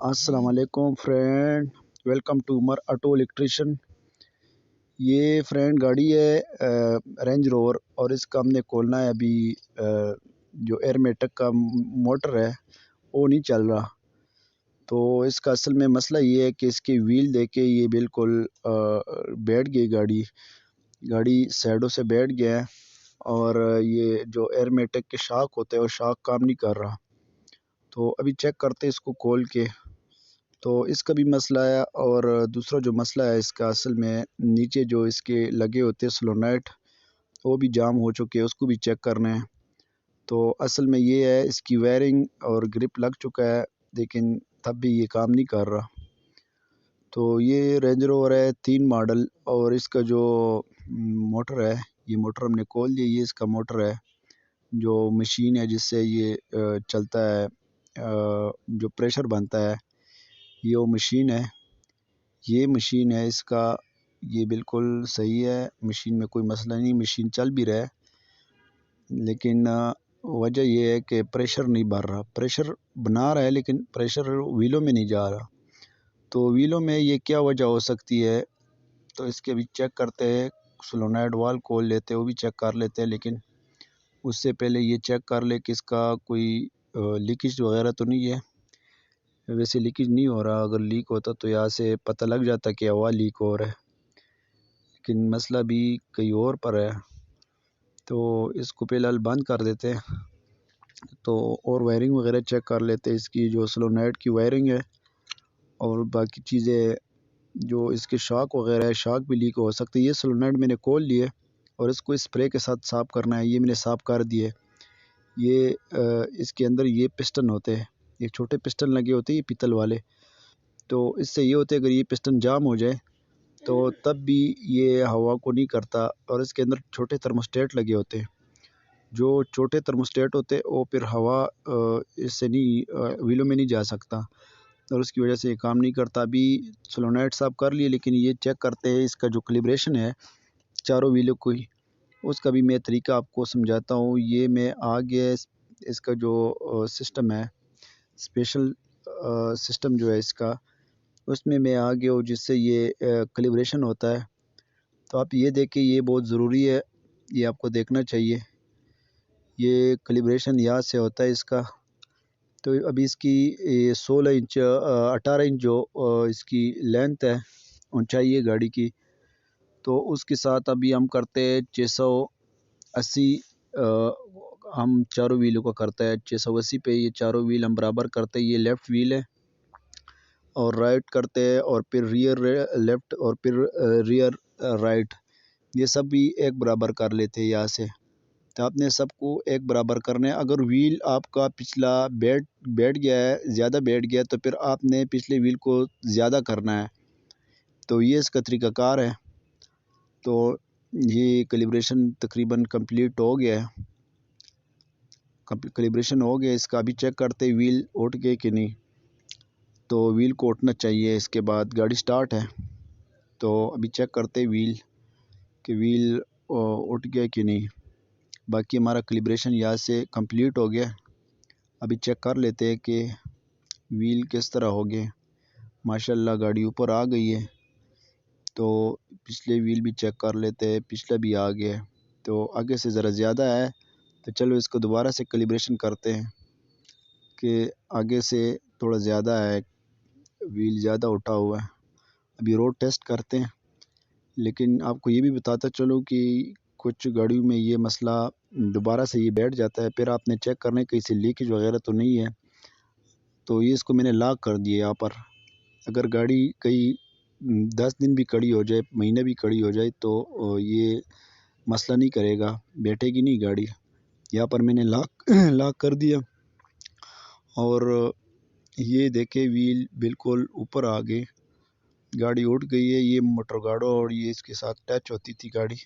السلام علیکم friend, welcome to Umar auto electrician. یہ فرینڈ گاڑی ہے رینج روور، اور اس کا ہم نے کھولنا ہے ابھی۔ جو ایئر میٹک کا موٹر ہے وہ نہیں چل رہا، تو اس کا اصل میں مسئلہ یہ ہے کہ اس کی ویل دے کے یہ بالکل بیٹھ گئی گاڑی سائڈوں سے بیٹھ گیا ہے، اور یہ جو ایئر میٹک کے شاک ہوتے ہیں وہ شاک کام نہیں کر رہا۔ تو ابھی چیک کرتے اس کو کھول کے، تو اس کا بھی مسئلہ ہے۔ اور دوسرا جو مسئلہ ہے اس کا، اصل میں نیچے جو اس کے لگے ہوتے ہیں سلونائٹ، وہ بھی جام ہو چکے ہیں، اس کو بھی چیک کرنا ہے۔ تو اصل میں یہ ہے، اس کی وائرنگ اور گرپ لگ چکا ہے، لیکن تب بھی یہ کام نہیں کر رہا۔ تو یہ رینج روور ہے 3 ماڈل، اور اس کا جو موٹر ہے، یہ موٹر ہم نے کھول دیا۔ یہ اس کا موٹر ہے، جو مشین ہے جس سے یہ چلتا ہے، جو پریشر بنتا ہے، یہ وہ مشین ہے۔ یہ مشین ہے اس کا، یہ بالکل صحیح ہے، مشین میں کوئی مسئلہ نہیں، مشین چل بھی رہا ہے، لیکن وجہ یہ ہے کہ پریشر نہیں بھر رہا۔ پریشر بنا رہا ہے لیکن پریشر ویلوں میں نہیں جا رہا۔ تو ویلوں میں یہ کیا وجہ ہو سکتی ہے، تو اس کے بھی چیک کرتے ہیں۔ سلونائڈ وال کھول لیتے، وہ بھی چیک کر لیتے ہیں، لیکن اس سے پہلے یہ چیک کر لے کہ اس کا کوئی لیکیج وغیرہ تو نہیں ہے۔ ویسے لیکیج نہیں ہو رہا، اگر لیک ہوتا تو یہاں سے پتہ لگ جاتا کہ ہوا لیک ہو رہا ہے، لیکن مسئلہ بھی کہیں اور پر ہے۔ تو اس کو فی الحال بند کر دیتے ہیں، تو اور وائرنگ وغیرہ چیک کر لیتے ہیں، اس کی جو سلونائڈ کی وائرنگ ہے اور باقی چیزیں، جو اس کے شاک وغیرہ ہے، شاک بھی لیک ہو سکتے ہیں۔ یہ سلونائڈ میں نے کھول لیے، اور اس کو اسپرے کے ساتھ صاف کرنا ہے۔ یہ میں نے صاف کر دیے۔ یہ اس کے اندر یہ پسٹن ہوتے ہیں، یہ چھوٹے پسٹن لگے ہوتے ہیں، یہ پیتل والے۔ تو اس سے یہ ہوتے ہے، اگر یہ پسٹن جام ہو جائے تو تب بھی یہ ہوا کو نہیں کرتا، اور اس کے اندر چھوٹے تھرموسٹیٹ لگے ہوتے ہیں۔ جو چھوٹے تھرموسٹیٹ ہوتے ہیں وہ پھر ہوا اس سے نہیں، ویلوں میں نہیں جا سکتا، اور اس کی وجہ سے یہ کام نہیں کرتا۔ ابھی سلونائٹ صاف کر لیے، لیکن یہ چیک کرتے ہیں اس کا جو کلیبریشن ہے چاروں ویلوں کو ہی، اس کا بھی میں طریقہ آپ کو سمجھاتا ہوں۔ یہ میں آگے اس کا جو سسٹم ہے، اسپیشل سسٹم جو ہے اس کا، اس میں آگے ہوں، جس سے یہ کلیبریشن ہوتا ہے۔ تو آپ یہ دیکھیں، یہ بہت ضروری ہے، یہ آپ کو دیکھنا چاہیے۔ یہ کلیبریشن یہاں سے ہوتا ہے اس کا۔ تو ابھی اس کی 16 انچ 18 انچ جو اس کی لینتھ ہے، اونچائی ہے گاڑی کی، تو اس کے ساتھ ابھی ہم کرتے ہیں 680۔ ہم چاروں ویلوں کا کرتا ہے 680 پہ، یہ چاروں ویل ہم برابر کرتے ہیں۔ یہ لیفٹ ویل ہے، اور رائٹ کرتے ہیں، اور پھر ریئر لیفٹ، اور پھر ریئر رائٹ، یہ سب بھی ایک برابر کر لیتے ہیں یہاں سے۔ تو آپ نے سب کو ایک برابر کرنا ہے۔ اگر ویل آپ کا پچھلا بیٹھ گیا ہے، زیادہ بیٹھ گیا، تو پھر آپ نے پچھلے ویل کو زیادہ کرنا ہے۔ تو یہ اس کا طریقہ کار ہے۔ تو یہ کلیبریشن تقریباً کمپلیٹ ہو گیا ہے، کلیبریشن ہو گیا اس کا۔ ابھی چیک کرتے ویل اٹھ گئے کہ نہیں، تو ویل کو اٹھنا چاہیے، اس کے بعد گاڑی سٹارٹ ہے۔ تو ابھی چیک کرتے ویل کہ ویل اٹھ گیا کہ نہیں۔ باقی ہمارا کلیبریشن یہاں سے کمپلیٹ ہو گیا۔ ابھی چیک کر لیتے ہیں کہ ویل کس طرح ہو گئے۔ ماشاءاللہ گاڑی اوپر آ گئی ہے۔ تو پچھلے ویل بھی چیک کر لیتے ہیں، پچھلا بھی آ گیا ہے، تو آگے سے ذرا زیادہ ہے۔ تو چلو اس کو دوبارہ سے کلیبریشن کرتے ہیں کہ آگے سے تھوڑا زیادہ ہے، ویل زیادہ اٹھا ہوا ہے۔ ابھی روڈ ٹیسٹ کرتے ہیں، لیکن آپ کو یہ بھی بتاتا چلوں کہ کچھ گاڑیوں میں یہ مسئلہ دوبارہ سے یہ بیٹھ جاتا ہے، پھر آپ نے چیک کرنا ہے کہ اسے لیکیج وغیرہ تو نہیں ہے۔ تو یہ اس کو میں نے لاک کر دیا یہاں پر۔ اگر گاڑی کئی 10 دن بھی کھڑی ہو جائے، مہینے بھی کھڑی ہو جائے، تو یہ مسئلہ نہیں کرے گا، بیٹھے گی نہیں گاڑی۔ یہاں پر میں نے لاک کر دیا، اور یہ دیکھے ویل بالکل اوپر آ گئے، گاڑی اٹھ گئی ہے۔ یہ موٹر گاڑو، اور یہ اس کے ساتھ ٹچ ہوتی تھی گاڑی۔